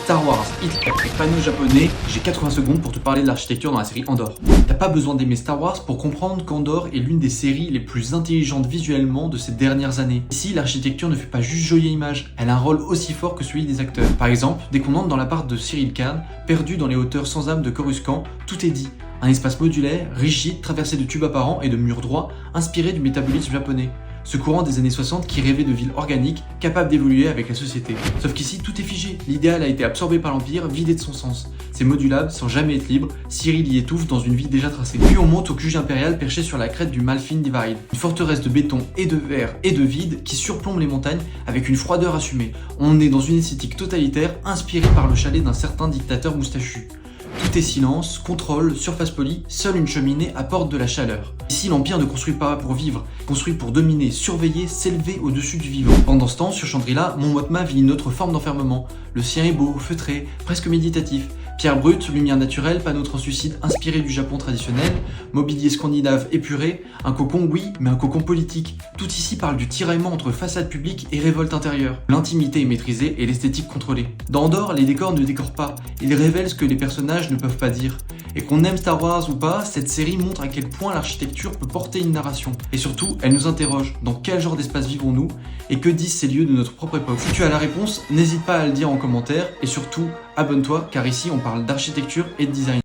Star Wars, Hitler et panneau japonais, j'ai 80 secondes pour te parler de l'architecture dans la série Andor. T'as pas besoin d'aimer Star Wars pour comprendre qu'Andor est l'une des séries les plus intelligentes visuellement de ces dernières années. Ici, l'architecture ne fait pas juste jolie image, elle a un rôle aussi fort que celui des acteurs. Par exemple, dès qu'on entre dans l'appart de Cyril Khan, perdu dans les hauteurs sans âme de Coruscant, tout est dit. Un espace modulaire, rigide, traversé de tubes apparents et de murs droits, inspiré du métabolisme japonais. Ce courant des années 60 qui rêvait de villes organiques, capables d'évoluer avec la société. Sauf qu'ici, tout est figé. L'idéal a été absorbé par l'Empire, vidé de son sens. C'est modulable, sans jamais être libre, Cyril y étouffe dans une vie déjà tracée. Puis on monte au QG impérial perché sur la crête du Malfin Divide. Une forteresse de béton et de verre et de vide qui surplombe les montagnes avec une froideur assumée. On est dans une esthétique totalitaire inspirée par le chalet d'un certain dictateur moustachu. Tout est silence, contrôle, surface polie, seule une cheminée apporte de la chaleur. Ici, l'Empire ne construit pas pour vivre, construit pour dominer, surveiller, s'élever au-dessus du vivant. Pendant ce temps, sur Chandrila, Mon Mothma vit une autre forme d'enfermement. Le sien est beau, feutré, presque méditatif. Pierre brute, lumière naturelle, panneaux translucides inspirés du Japon traditionnel, mobilier scandinave épuré, un cocon oui, mais un cocon politique. Tout ici parle du tiraillement entre façade publique et révolte intérieure. L'intimité est maîtrisée et l'esthétique contrôlée. Dans Andor, les décors ne décorent pas, ils révèlent ce que les personnages ne peuvent pas dire. Et qu'on aime Star Wars ou pas, cette série montre à quel point l'architecture peut porter une narration. Et surtout, elle nous interroge, dans quel genre d'espace vivons-nous et que disent ces lieux de notre propre époque. Si tu as la réponse, n'hésite pas à le dire en commentaire et surtout, abonne-toi car ici on parle d'architecture et de design.